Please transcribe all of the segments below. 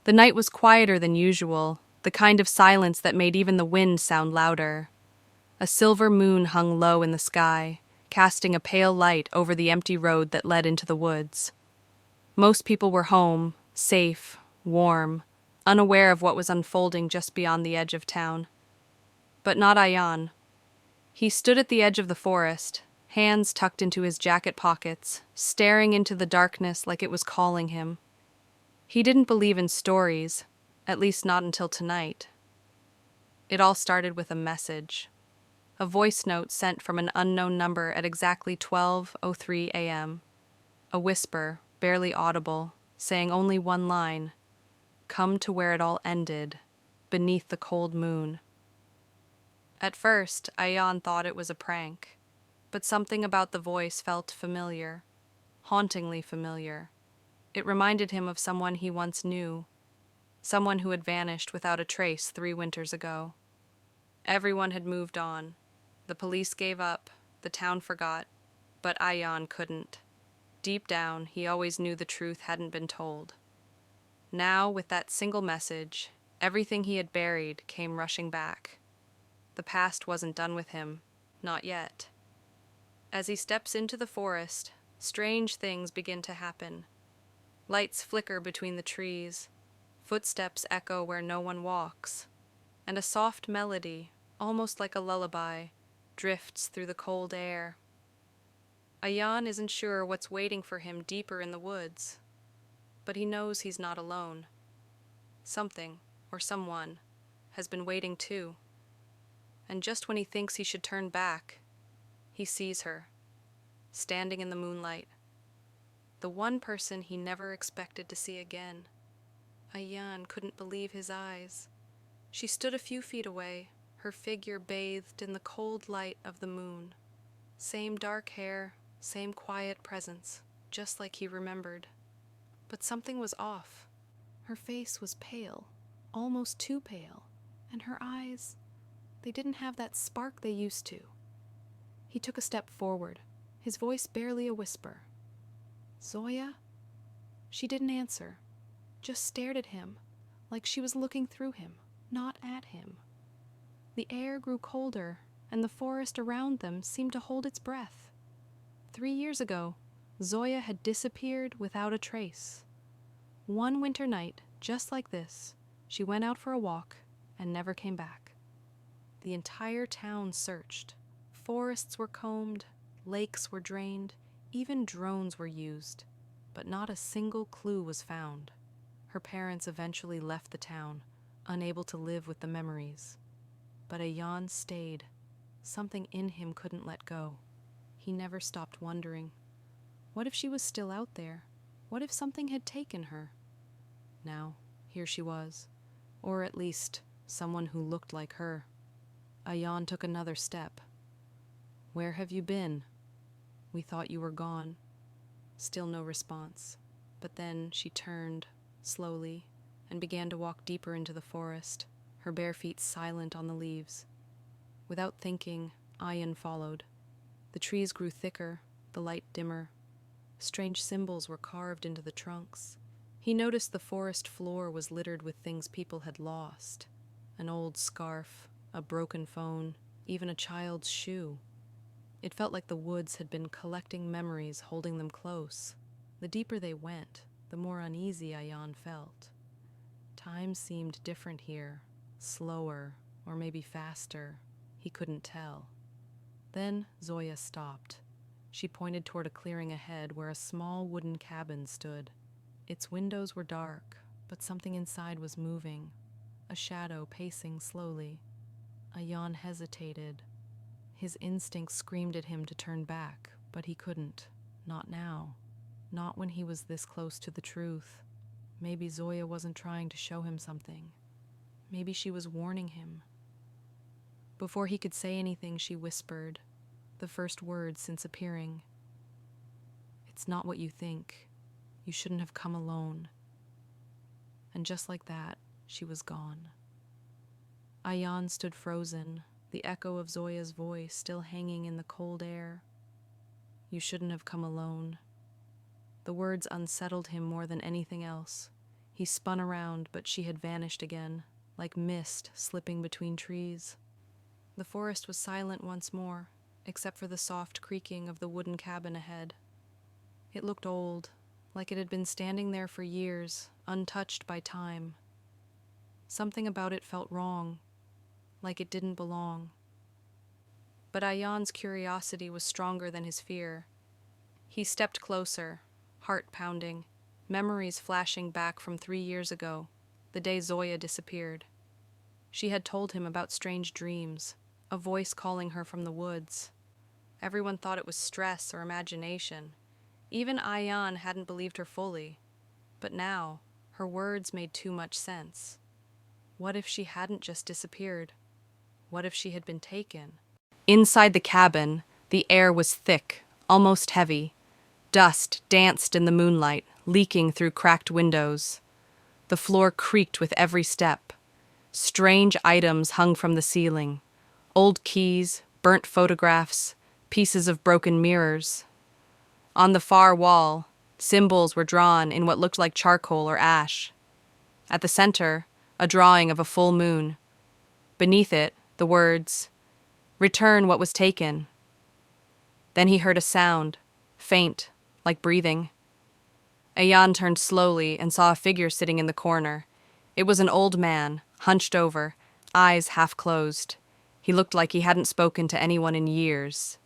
The night was quieter than usual, the kind of silence that made even the wind sound louder. A silver moon hung low in the sky, casting a pale light over the empty road that led into the woods. Most people were home, safe, warm, unaware of what was unfolding just beyond the edge of town. But not Ayan. He stood at the edge of the forest, hands tucked into his jacket pockets, staring into the darkness like it was calling him. He didn't believe in stories, at least not until tonight. It all started with a message. A voice note sent from an unknown number at exactly 12:03 a.m. A whisper, barely audible, saying only one line, "Come to where it all ended, beneath the cold moon." At first, Ayan thought it was a prank, but something about the voice felt familiar, hauntingly familiar. It reminded him of someone he once knew, someone who had vanished without a trace 3 winters ago. Everyone had moved on. The police gave up, the town forgot, but Ayan couldn't. Deep down, he always knew the truth hadn't been told. Now, with that single message, everything he had buried came rushing back. The past wasn't done with him, not yet. As he steps into the forest, strange things begin to happen. Lights flicker between the trees, footsteps echo where no one walks, and a soft melody, almost like a lullaby, drifts through the cold air. Ayan isn't sure what's waiting for him deeper in the woods, but he knows he's not alone. Something, or someone, has been waiting too. And just when he thinks he should turn back, he sees her, standing in the moonlight. The one person he never expected to see again. Ayan couldn't believe his eyes. She stood a few feet away, her figure bathed in the cold light of the moon. Same dark hair, same quiet presence, just like he remembered. But something was off. Her face was pale, almost too pale, and her eyes, they didn't have that spark they used to. He took a step forward, his voice barely a whisper. "Zoya?" She didn't answer, just stared at him, like she was looking through him, not at him. The air grew colder, and the forest around them seemed to hold its breath. 3 years ago, Zoya had disappeared without a trace. One winter night, just like this, she went out for a walk and never came back. The entire town searched. Forests were combed, lakes were drained, even drones were used, but not a single clue was found. Her parents eventually left the town, unable to live with the memories. But Ayan stayed. Something in him couldn't let go. He never stopped wondering. What if she was still out there? What if something had taken her? Now, here she was, or at least someone who looked like her. Ayan took another step. "Where have you been? We thought you were gone." Still no response. But then she turned, slowly, and began to walk deeper into the forest, her bare feet silent on the leaves. Without thinking, Ayan followed. The trees grew thicker, the light dimmer. Strange symbols were carved into the trunks. He noticed the forest floor was littered with things people had lost. An old scarf, a broken phone, even a child's shoe. It felt like the woods had been collecting memories, holding them close. The deeper they went, the more uneasy Ayan felt. Time seemed different here, slower, or maybe faster. He couldn't tell. Then Zoya stopped. She pointed toward a clearing ahead where a small wooden cabin stood. Its windows were dark, but something inside was moving, a shadow pacing slowly. Ayan hesitated. His instinct screamed at him to turn back, but he couldn't. Not now. Not when he was this close to the truth. Maybe Zoya wasn't trying to show him something. Maybe she was warning him. Before he could say anything, she whispered, the first word since appearing. "It's not what you think. You shouldn't have come alone." And just like that, she was gone. Ayan stood frozen, the echo of Zoya's voice still hanging in the cold air. "You shouldn't have come alone." The words unsettled him more than anything else. He spun around, but she had vanished again, like mist slipping between trees. The forest was silent once more, except for the soft creaking of the wooden cabin ahead. It looked old, like it had been standing there for years, untouched by time. Something about it felt wrong, like it didn't belong. But Ayan's curiosity was stronger than his fear. He stepped closer, heart pounding, memories flashing back from 3 years ago, the day Zoya disappeared. She had told him about strange dreams, a voice calling her from the woods. Everyone thought it was stress or imagination. Even Ayan hadn't believed her fully. But now, her words made too much sense. What if she hadn't just disappeared? What if she had been taken? Inside the cabin, the air was thick, almost heavy. Dust danced in the moonlight, leaking through cracked windows. The floor creaked with every step. Strange items hung from the ceiling. Old keys, burnt photographs, pieces of broken mirrors. On the far wall, symbols were drawn in what looked like charcoal or ash. At the center, a drawing of a full moon. Beneath it, the words, "Return what was taken." Then he heard a sound, faint, like breathing. Ayan turned slowly and saw a figure sitting in the corner. It was an old man, hunched over, eyes half closed. He looked like he hadn't spoken to anyone in years.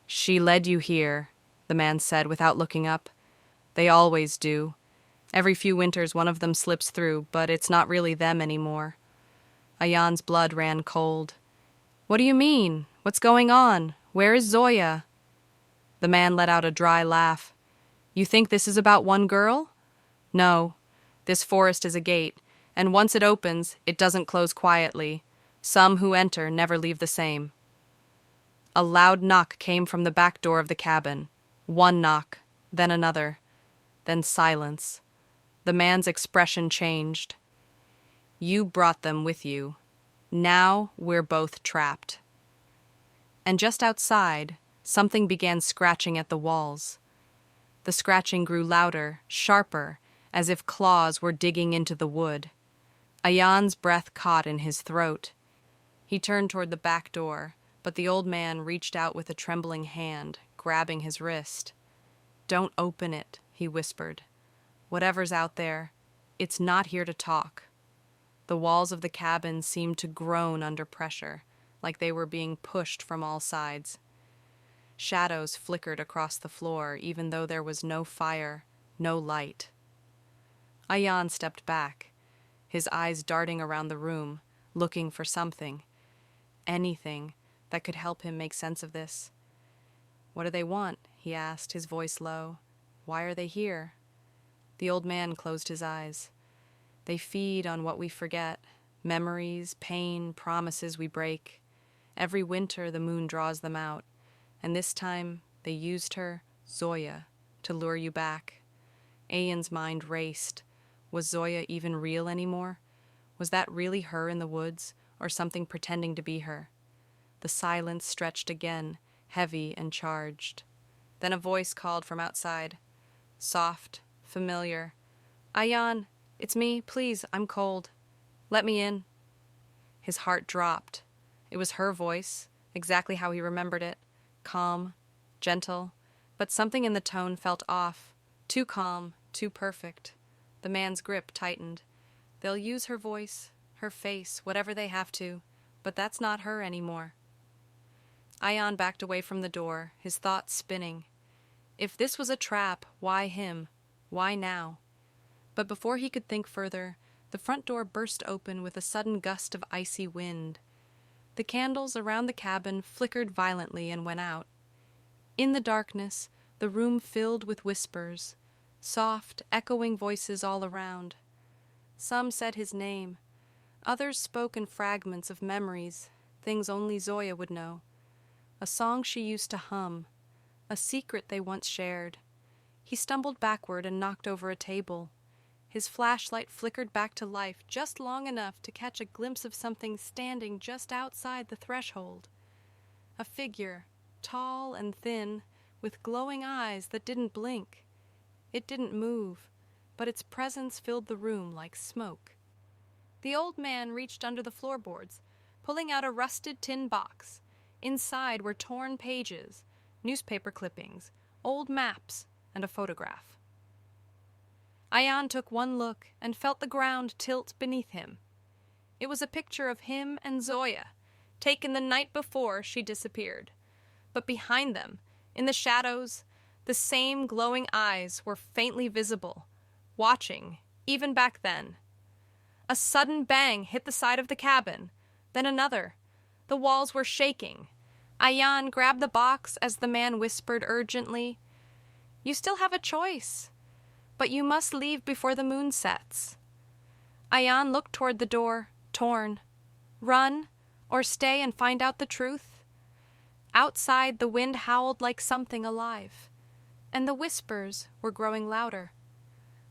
"She led you here," the man said without looking up. "They always do. Every few winters one of them slips through, but it's not really them anymore." Ayan's blood ran cold. "What do you mean? What's going on? Where is Zoya?" The man let out a dry laugh. "You think this is about one girl? No. This forest is a gate, and once it opens, it doesn't close quietly. Some who enter never leave the same." A loud knock came from the back door of the cabin. One knock, then another, then silence. The man's expression changed. "You brought them with you. Now we're both trapped." And just outside, something began scratching at the walls. The scratching grew louder, sharper, as if claws were digging into the wood. Ayan's breath caught in his throat. He turned toward the back door, but the old man reached out with a trembling hand, grabbing his wrist. "Don't open it," he whispered. "Whatever's out there, it's not here to talk." The walls of the cabin seemed to groan under pressure, like they were being pushed from all sides. Shadows flickered across the floor, even though there was no fire, no light. Ayan stepped back, his eyes darting around the room, looking for something, anything that could help him make sense of this. "What do they want?" he asked, his voice low. "Why are they here?" The old man closed his eyes. "They feed on what we forget, memories, pain, promises we break. Every winter the moon draws them out, and this time they used her, Zoya, to lure you back." Ayan's mind raced. Was Zoya even real anymore? Was that really her in the woods, or something pretending to be her? The silence stretched again, heavy and charged. Then a voice called from outside. Soft, familiar. "Ayan, it's me, please, I'm cold. Let me in." His heart dropped. It was her voice, exactly how he remembered it. Calm, gentle, but something in the tone felt off. Too calm, too perfect. The man's grip tightened. They'll use her voice, her face, whatever they have to, but that's not her anymore. Ayan backed away from the door, his thoughts spinning. If this was a trap, why him? Why now? But before he could think further, the front door burst open with a sudden gust of icy wind. The candles around the cabin flickered violently and went out. In the darkness, the room filled with whispers, soft, echoing voices all around. Some said his name. Others spoke in fragments of memories, things only Zoya would know. A song she used to hum, a secret they once shared. He stumbled backward and knocked over a table. His flashlight flickered back to life just long enough to catch a glimpse of something standing just outside the threshold. A figure, tall and thin, with glowing eyes that didn't blink. It didn't move, but its presence filled the room like smoke. The old man reached under the floorboards, pulling out a rusted tin box. Inside were torn pages, newspaper clippings, old maps, and a photograph. Ayan took one look and felt the ground tilt beneath him. It was a picture of him and Zoya, taken the night before she disappeared. But behind them, in the shadows, the same glowing eyes were faintly visible, watching, even back then. A sudden bang hit the side of the cabin, then another. The walls were shaking. Ayan grabbed the box as the man whispered urgently, "You still have a choice, but you must leave before the moon sets." Ayan looked toward the door, torn. Run, or stay and find out the truth? Outside, the wind howled like something alive, and the whispers were growing louder.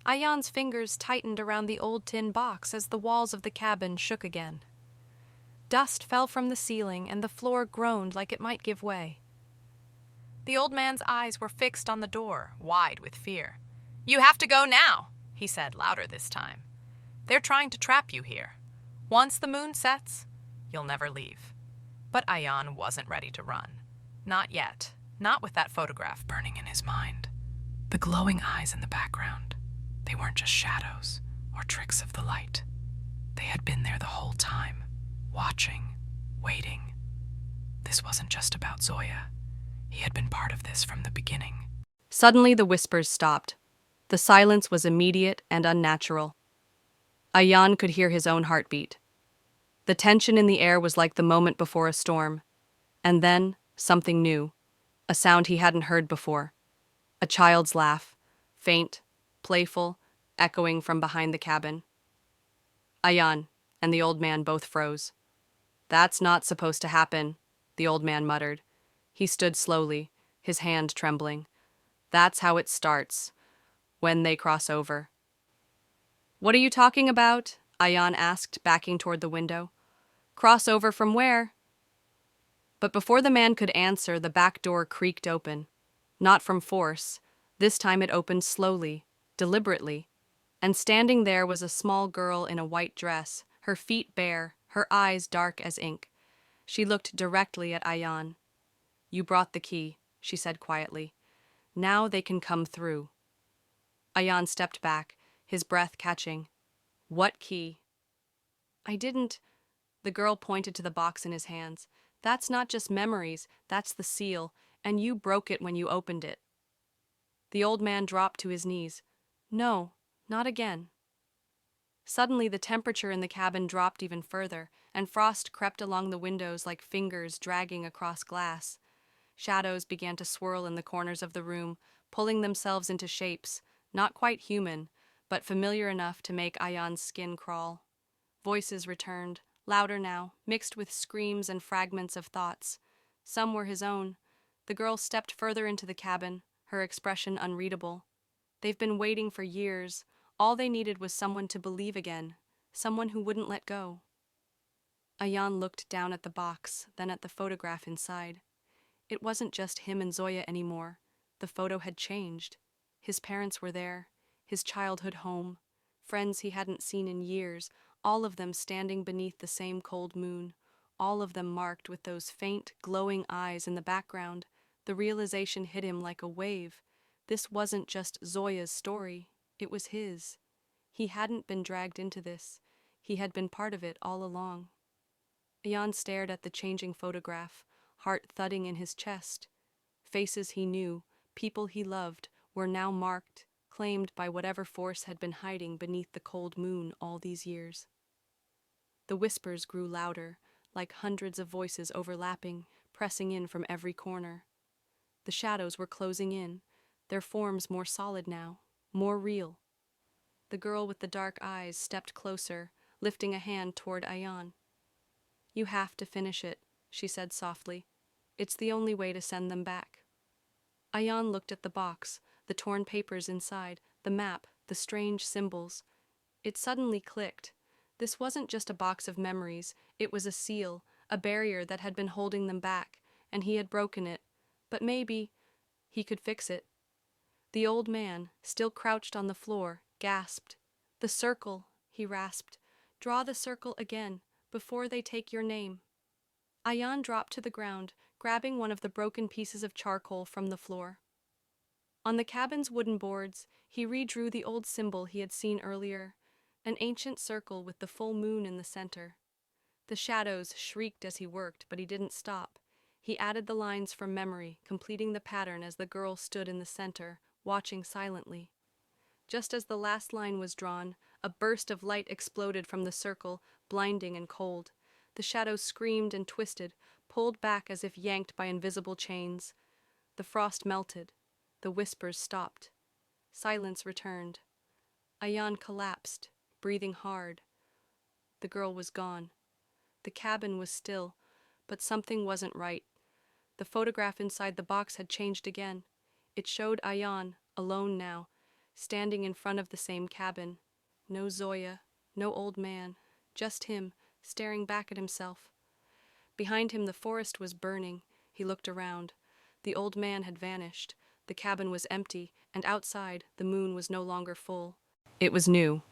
Ayan's fingers tightened around the old tin box as the walls of the cabin shook again. Dust fell from the ceiling, and the floor groaned like it might give way. The old man's eyes were fixed on the door, wide with fear. "You have to go now," he said, louder this time. "They're trying to trap you here. Once the moon sets, you'll never leave." But Ayan wasn't ready to run. Not yet. Not with that photograph burning in his mind. The glowing eyes in the background. They weren't just shadows or tricks of the light. They had been there the whole time, watching, waiting. This wasn't just about Zoya. He had been part of this from the beginning. Suddenly the whispers stopped. The silence was immediate and unnatural. Ayan could hear his own heartbeat. The tension in the air was like the moment before a storm. And then, something new. A sound he hadn't heard before. A child's laugh, faint, playful, echoing from behind the cabin. Ayan and the old man both froze. "That's not supposed to happen," the old man muttered. He stood slowly, his hand trembling. "That's how it starts, when they cross over." "What are you talking about?" Ayan asked, backing toward the window. "Cross over from where?" But before the man could answer, the back door creaked open. Not from force. This time it opened slowly, deliberately. And standing there was a small girl in a white dress, her feet bare, her eyes dark as ink. She looked directly at Ayan. "You brought the key," she said quietly. "Now they can come through." Ayan stepped back, his breath catching. "What key?" "I didn't—" The girl pointed to the box in his hands. "That's not just memories, that's the seal, and you broke it when you opened it." The old man dropped to his knees. "No, not again." Suddenly the temperature in the cabin dropped even further, and frost crept along the windows like fingers dragging across glass. Shadows began to swirl in the corners of the room, pulling themselves into shapes, not quite human, but familiar enough to make Ayan's skin crawl. Voices returned, louder now, mixed with screams and fragments of thoughts. Some were his own. The girl stepped further into the cabin, her expression unreadable. "They've been waiting for years. All they needed was someone to believe again, someone who wouldn't let go." Ayan looked down at the box, then at the photograph inside. It wasn't just him and Zoya anymore. The photo had changed. His parents were there, his childhood home, friends he hadn't seen in years, all of them standing beneath the same cold moon, all of them marked with those faint, glowing eyes in the background. The realization hit him like a wave. This wasn't just Zoya's story, it was his. He hadn't been dragged into this. He had been part of it all along. Ayan stared at the changing photograph, heart thudding in his chest. Faces he knew, people he loved, were now marked, claimed by whatever force had been hiding beneath the cold moon all these years. The whispers grew louder, like hundreds of voices overlapping, pressing in from every corner. The shadows were closing in, their forms more solid now, more real. The girl with the dark eyes stepped closer, lifting a hand toward Ayan. "You have to finish it," she said softly. "It's the only way to send them back." Ayan looked at the box, the torn papers inside, the map, the strange symbols. It suddenly clicked. This wasn't just a box of memories, it was a seal, a barrier that had been holding them back, and he had broken it. But maybe he could fix it. The old man, still crouched on the floor, gasped. "The circle," he rasped. "Draw the circle again, before they take your name." Ayan dropped to the ground, grabbing one of the broken pieces of charcoal from the floor. On the cabin's wooden boards, he redrew the old symbol he had seen earlier, an ancient circle with the full moon in the center. The shadows shrieked as he worked, but he didn't stop. He added the lines from memory, completing the pattern as the girl stood in the center, watching silently. Just as the last line was drawn, a burst of light exploded from the circle, blinding and cold. The shadows screamed and twisted, pulled back as if yanked by invisible chains. The frost melted. The whispers stopped. Silence returned. Ayan collapsed, breathing hard. The girl was gone. The cabin was still, but something wasn't right. The photograph inside the box had changed again. It showed Ayan, alone now, standing in front of the same cabin. No Zoya, no old man, just him, staring back at himself. Behind him the forest was burning. He looked around. The old man had vanished. The cabin was empty, and outside the moon was no longer full. It was new.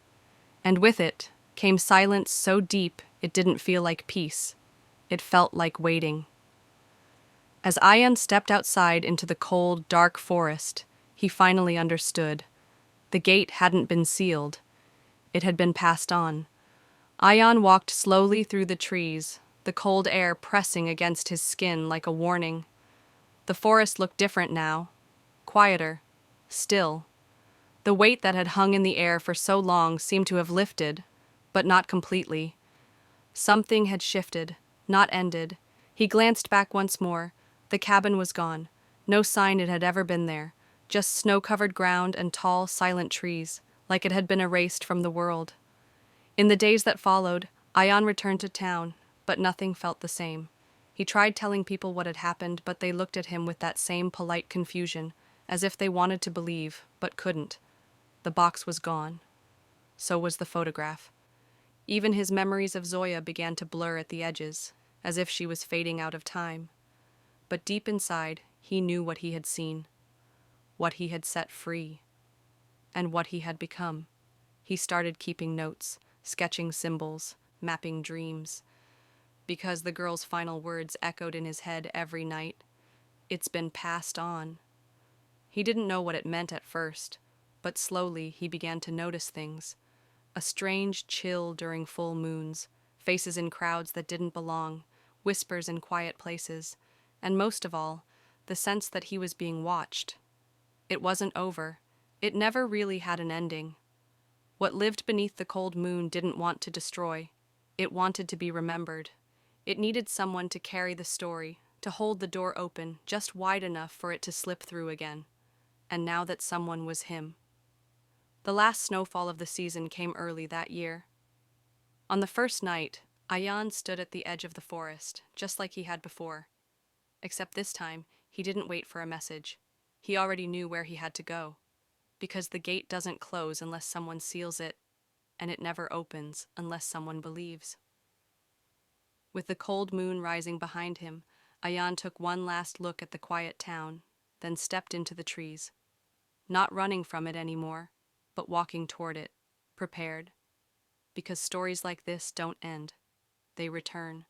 And with it came silence so deep it didn't feel like peace. It felt like waiting. As Ayan stepped outside into the cold, dark forest, he finally understood. The gate hadn't been sealed. It had been passed on. Ayan walked slowly through the trees, the cold air pressing against his skin like a warning. The forest looked different now, quieter, still. The weight that had hung in the air for so long seemed to have lifted, but not completely. Something had shifted, not ended. He glanced back once more. The cabin was gone. No sign it had ever been there. Just snow-covered ground and tall, silent trees, like it had been erased from the world. In the days that followed, Ayan returned to town, but nothing felt the same. He tried telling people what had happened, but they looked at him with that same polite confusion, as if they wanted to believe, but couldn't. The box was gone. So was the photograph. Even his memories of Zoya began to blur at the edges, as if she was fading out of time. But deep inside, he knew what he had seen, what he had set free, and what he had become. He started keeping notes, sketching symbols, mapping dreams, because the girl's final words echoed in his head every night. "It's been passed on." He didn't know what it meant at first, but slowly he began to notice things. A strange chill during full moons, faces in crowds that didn't belong, whispers in quiet places, and most of all, the sense that he was being watched. It wasn't over. It never really had an ending. What lived beneath the cold moon didn't want to destroy. It wanted to be remembered. It needed someone to carry the story, to hold the door open, just wide enough for it to slip through again. And now that someone was him. The last snowfall of the season came early that year. On the first night, Ayan stood at the edge of the forest, just like he had before. Except this time, he didn't wait for a message. He already knew where he had to go. Because the gate doesn't close unless someone seals it, and it never opens unless someone believes. With the cold moon rising behind him, Ayan took one last look at the quiet town, then stepped into the trees. Not running from it anymore, but walking toward it, prepared. Because stories like this don't end. They return.